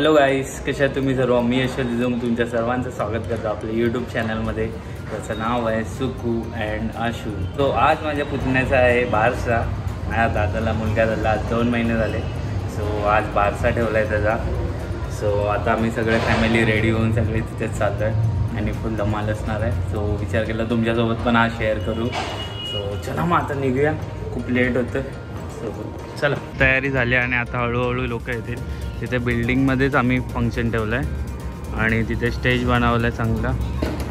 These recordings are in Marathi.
हॅलो गाईस, कशा तुम्ही सर्व? मी यशवंत जिजाऊ तुमच्या सर्वांचं स्वागत करतो आपल्या यूट्यूब चॅनलमध्ये, त्याचं नाव आहे सुकू अँड आशू. तो आज माझ्या पुतण्याचा आहे बारसा. माझ्या दादाला मुलगा झाला, आज 2 महिने झाले. सो आज बारसा ठेवला आहे त्याचा. सो आता आम्ही सगळे फॅमिली रेडी होऊन सगळे तिथेच चाललो आहे आणि फुल धमाल असणार आहे. सो विचार केला तुमच्यासोबत पण आज शेअर करू. सो चला मग आता निघूया, खूप लेट होतं. सो चला, तयारी झाली आणि आता हळूहळू लोक येतील. तिथे बिल्डिंगमध्येच आम्ही फंक्शन ठेवलं आहे आणि तिथे स्टेज बनवलं आहे चांगला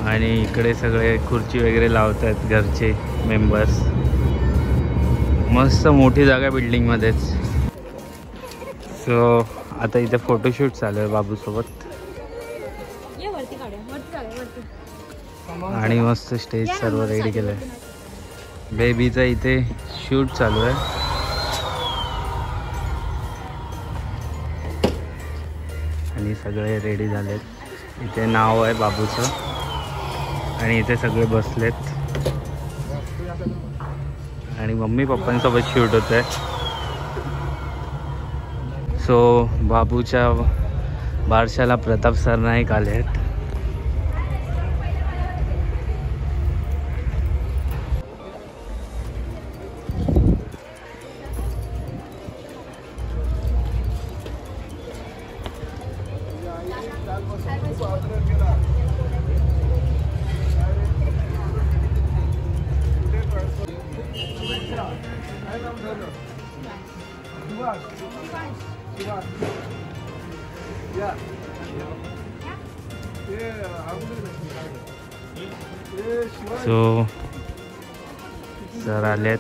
आणि इकडे सगळे खुर्ची वगैरे लावत आहेत घरचे मेंबर्स. मस्त मोठी जागा बिल्डिंगमध्येच. सो आता इथे फोटोशूट चालू आहे बाबूसोबत आणि मस्त स्टेज सर्व रेडी केलं आहे. बेबीचा इथे शूट चालू आहे आणि सगळे रेडी झालेत. इथे नाव आहे बाबूचं आणि इथे सगळे बसलेत आणि मम्मी पप्पांसोबत शूट होत आहे. सो बाबूच्या बारशाला प्रताप सरनाईक आले आहेत. सो सर आलेत.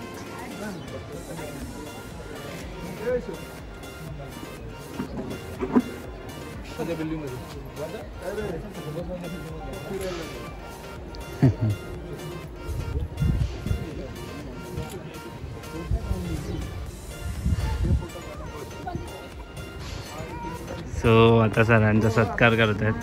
सो आता सरांचा सत्कार करत आहेत.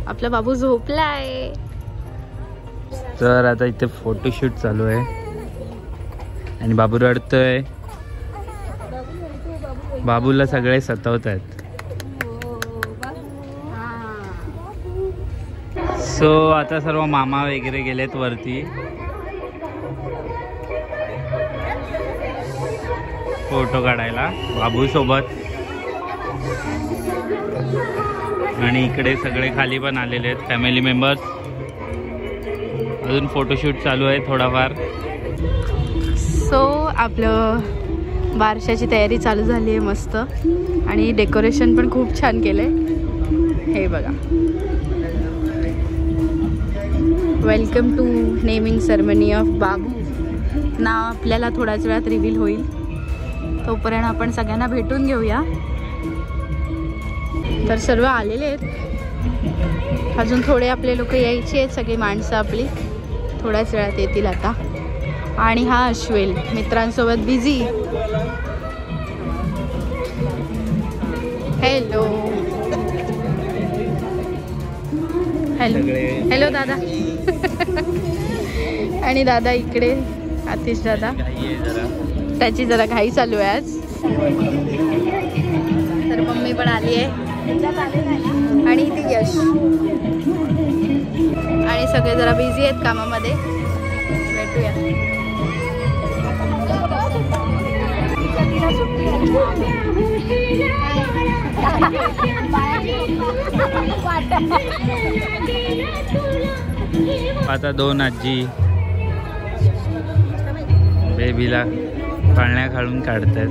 आपला बाबू झोपलाय. तर आता इथे फोटोशूट चालू आहे आणि बाबू रडतोय. बाबूला सगळे सतावत आहेत. सो आता सर्व मामा वगैरे गेलेत वरती फोटो काढायला बाबू सोबत आणि इकडे सगळे खाली पण आलेले आहेत फॅमिली मेंबर्स. अजून फोटोशूट चालू आहे थोडाफार. सो आपलं बारशाची तयारी चालू झाली आहे मस्त आणि डेकोरेशन पण खूप छान केलंय. हे बघा, welcome to naming ceremony of बाबू. नाव आपल्याला थोड्याच वेळात रिव्हील होईल, तोपर्यंत आपण सगळ्यांना भेटून घेऊया. तर सर्व आलेले आहेत, अजून थोडे आपले लोक यायचे आहेत. सगळी माणसं आपली थोड्याच वेळात येतील आता. आणि हा अश्वेल मित्रांसोबत बिझी. हॅलो हॅलो हॅलो दादा. आणि दादा इकडे आतिश दादा, त्याची जरा घाई चालू आहे आज. तर मम्मी पण आली आहे आणि ती यश आणि सगळे जरा बिझी आहेत कामामध्ये. भेटूया. आता 2 आजी बेबीला पाळण्या खालून काढतायत.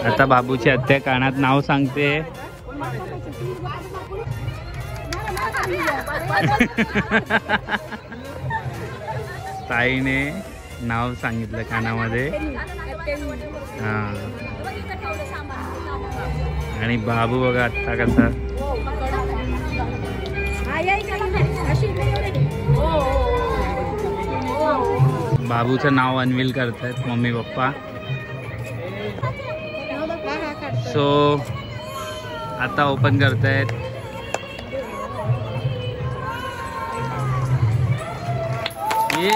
आता बाबूची आत्या कानात नाव सांगते. ताईने नाव सांगितलं कानामध्ये. हा आणि बाबू बघा आत्ता कसा. बाबूचं नाव अनवील करतायत मम्मी पप्पा. सो आता ओपन करतायत. ये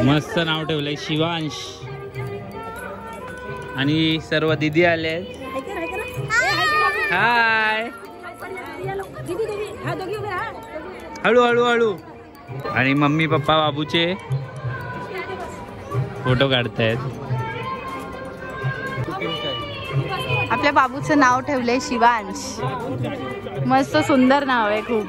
मस्त नाव ठेवलंय शिवांश. आणि सर्व दीदी आले. हाय. हळू हळू हळू. आणि मम्मी पप्पा बाबूचे फोटो काढतायत. आपल्या बाबूचं नाव ठेवलंय शिवांश. मस्त सुंदर नाव आहे खूप.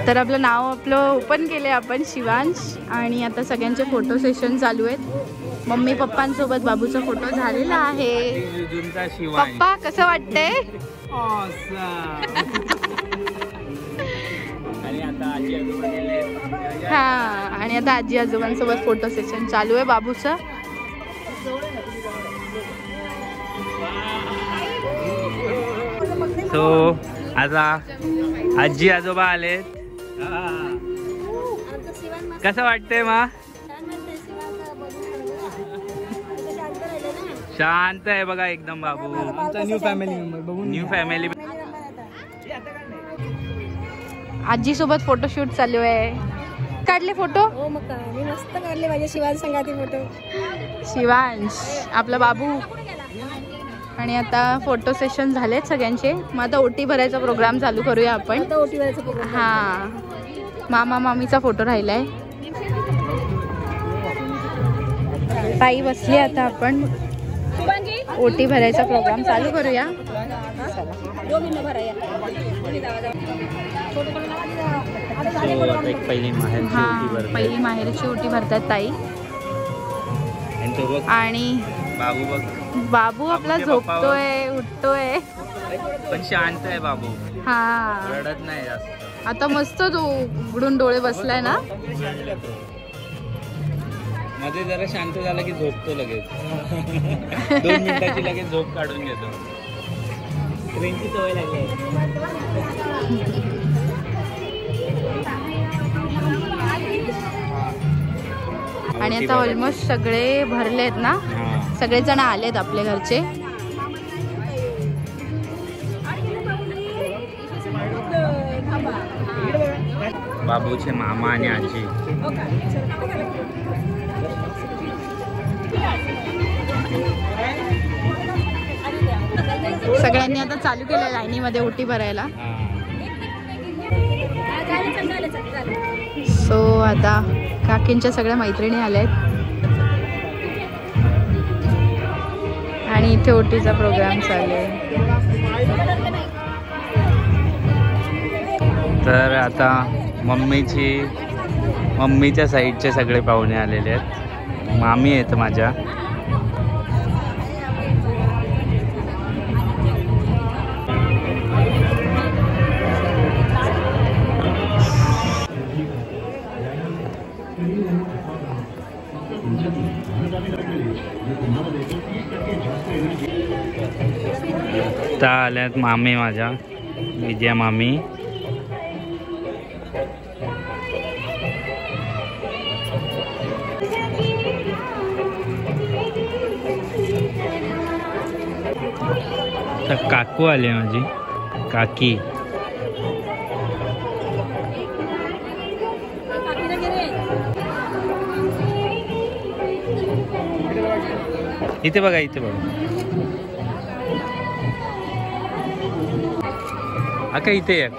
तर आपलं नाव ओपन केले आपण शिवांश. आणि आता सगळ्यांचे फोटो सेशन चालू आहेत. मम्मी पप्पांसोबत बाबूचा फोटो झालेला आहे. पप्पा कसं वाटतंय? हा आणि आता आजी आजोबांसोबत फोटो सेशन चालू आहे बाबूचं. सो आता आजी आजोबा आलेत. कसं वाटतंय मा? शांत आहे बघा एकदम बाबू. New family. आजी सोबत फोटोशूट चालू आहे. काढले फोटो? मी मस्त काढले माझ्या शिवांश संगाती फोटो. शिवांश आपला बाबू. आणि आता फोटो सेशन झालेत सगळ्यांचे. मग आता ओटी भरायचा प्रोग्राम चालू करूया आपण. हा मामा मामीचा फोटो राहिलाय. ताई बसली. आता आपण ओटी भरायचा प्रोग्राम चालू करूया. पहिली माहेरची ओटी भरतात ताई. आणि बाबू आपला झोपतोय उठतोय पण शांत आहे बाबू. हा रडत नाही जास्त. आता मस्त जो उघडून डोळे बसलाय ना. मध्ये जरा शांत झाला की झोपतो लगेच. 2 मिनिटाची लगेच झोप काढून घेतो. ट्रेनची सवय लागली. आणि आता ऑलमोस्ट सगळे भरलेत ना. सगळेजण आलेत आपल्या घरचे. बाबूचे मामा आणि आजी. सगळ्यांनी आता चालू केलं लाईनीमध्ये ओटी भरायला. सो आता काकींच्या सगळ्या मैत्रिणी आल्या आहेत. आणि इथे ओटीचा प्रोग्राम चालू आहे. तर आता मम्मीच्या साईडचे सगळे पाहुणे आलेले आहेत. मामी आहेत माझ्या. आता आल्यात मामी माझ्या विजया मामी. तर काकू आले माझी काकी. इथे बघा, इथे बघा. का इथे या.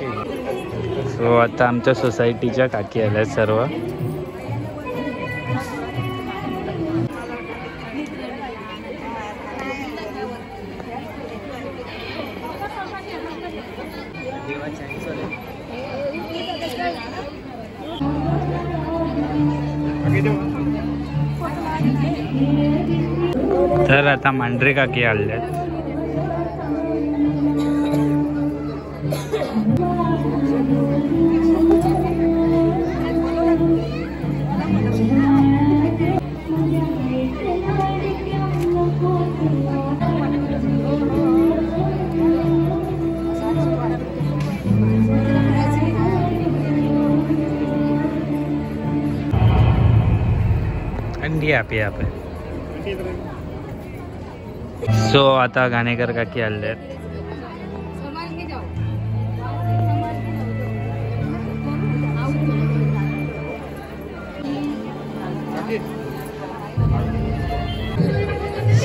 सो आता आमच्या सोसायटीच्या काकी आल्या सर्व. तर आता मांढरे काकी आल्यात. यहाँ पे सो आता घाणेकर काकी आले.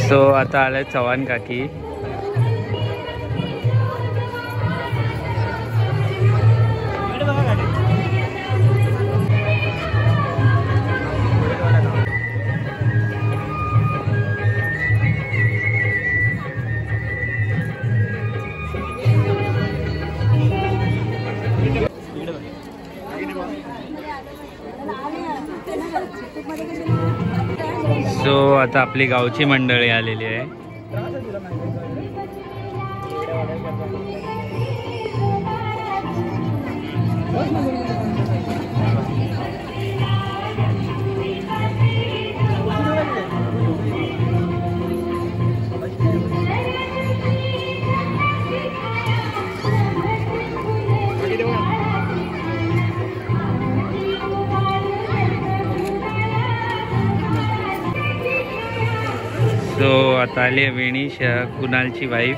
सो आता आले चव्हाण काकी. सो आता आपली गावची मंडळी आलेली आहे. सो आता आली वेणीश, कुणालची वाईफ.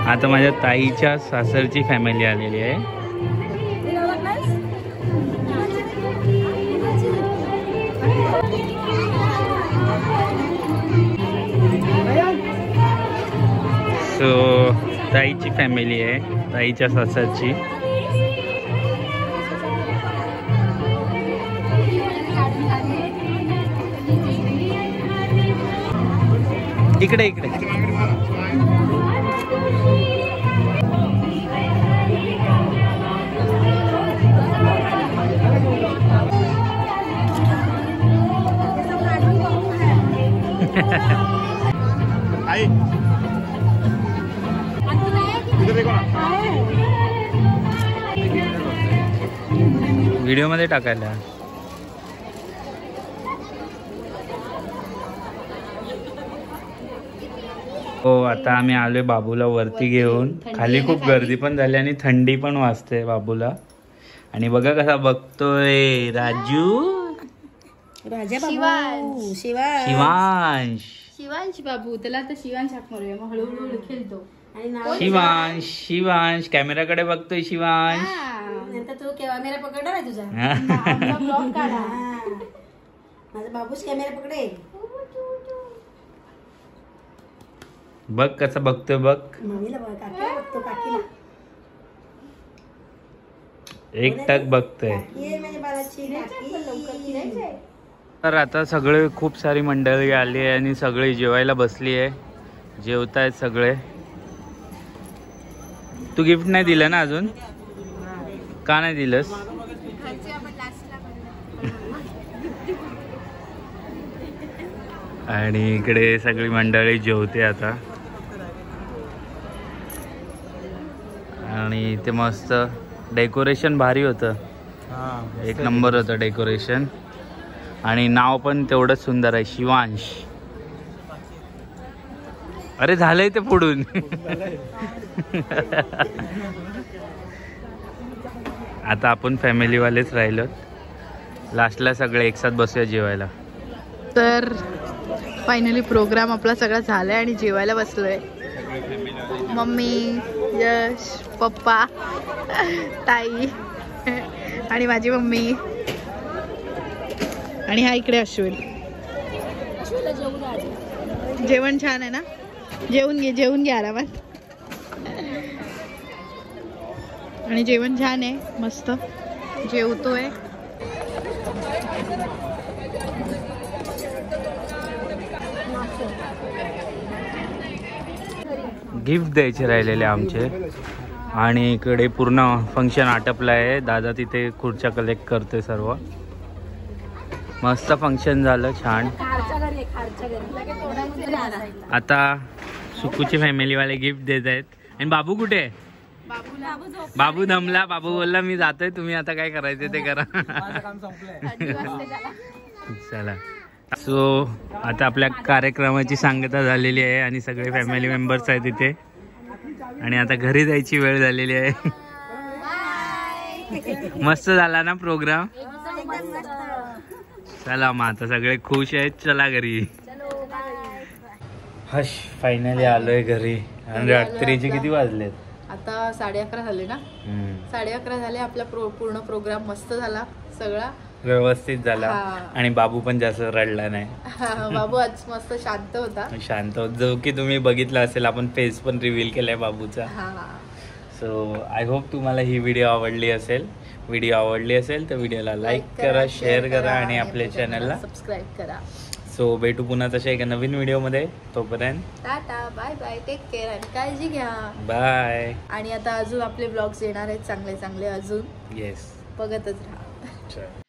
आता माझ्या ताईच्या सासरची फॅमिली आलेली आहे. सो ताईची फॅमिली आहे, ताईच्या सासरची. इकडे इकडे व्हिडिओ मध्ये टाकायला. हो आता आम्ही आलोय बाबूला वरती घेऊन. खाली खूप गर्दी पण झाली आणि थंडी पण वाजते बाबूला. आणि बघा कसा बघतोय राजू. शिवांश बाबू, त्याला आता शिवांश हाक मारूया, मग हळूहळू खेळतो. शिवांश कॅमेराकडे बघतोय. शिवांश तू कॅमेरा पकडणार आहे तुझा. ब्लॉग काढा. माझा बाबूच कॅमेरा पकडे. बघ कसं बघतोय. बघ मम्मीला बघ, काकीला बघतो. काकीला एक टक बघतोय. माझ्या बाळाची काकी. तर आता सगळे खूप सारी मंडळी आली आहे आणि सगळे जेवायला बसली आहे. जेवतायत सगळे. तू गिफ्ट नाही दिलं ना अजून? का नाही दिलंस? आणि इकडे सगळी मंडळी जेवते आता. आणि ते मस्त डेकोरेशन भारी होतं. एक नंबर होतं डेकोरेशन. आणि नाव पण तेवढंच सुंदर आहे, शिवांश. अरे झालंय ते पुढून. आता आपण फॅमिलीवालेच राहिलो. लास्टला सगळे एकसाथ बसूया जेवायला. तर फायनली प्रोग्राम आपला सगळा झालाय आणि जेवायला बसलोय. मम्मी, यश, पप्पा, ताई आणि माझी मम्मी आणि हा इकडे अश्विन. जेवण छान आहे ना? जेवून घे आरामात. आणि जेवण छान आहे, मस्त जेवतोय. गिफ्ट द्यायचे राहिलेले आमचे आणि इकडे पूर्ण फंक्शन आटपलं आहे. दादा तिथे खुर्च्या कलेक्ट करतोय सर्व. मस्त फंक्शन झालं, छान. आता सुकूची फॅमिलीवाले गिफ्ट देत आहेत. आणि बाबू कुठे? बाबू दमला. बाबू बोलला मी जातोय, तुम्ही आता काय करायचं ते करा. चला. सो आता आपल्या कार्यक्रमाची सांगता झालेली आहे आणि सगळे फॅमिली मेंबर्स आहेत इथे आणि आता घरी जायची वेळ झालेली आहे. मस्त झाला ना प्रोग्राम? चला मग आता सगळे खुश आहेत, चला घरी. हश, फायनली आलोय घरी. आणि रात्रीचे किती वाजलेत? आता 11:30 झाले ना? 11:30 झाले. आपला पूर्ण प्रोग्राम मस्त झाला, सगळा व्यवस्थित झाला. आणि बाबू पण जास्त रडला नाही. बाबू आज मस्त शांत होता. जो की तुम्ही बघितला असेल, आपण फेस पण रिव्हील केलाय बाबूचा. सो आय होप तुम्हाला ही व्हिडिओ आवडली असेल. तर व्हिडिओला लाईक करा, शेअर करा आणि आपल्या चॅनलला सबस्क्राईब करा. सो भेटू पुन्हा तशा एका नवीन व्हिडिओमध्ये. तोपर्यंत tata, bye bye, take care आणि काळजी घ्या. बाय. आणि आता अजून आपले ब्लॉग्स येणार आहेत चांगले चांगले अजून. येस, बघतच राहा.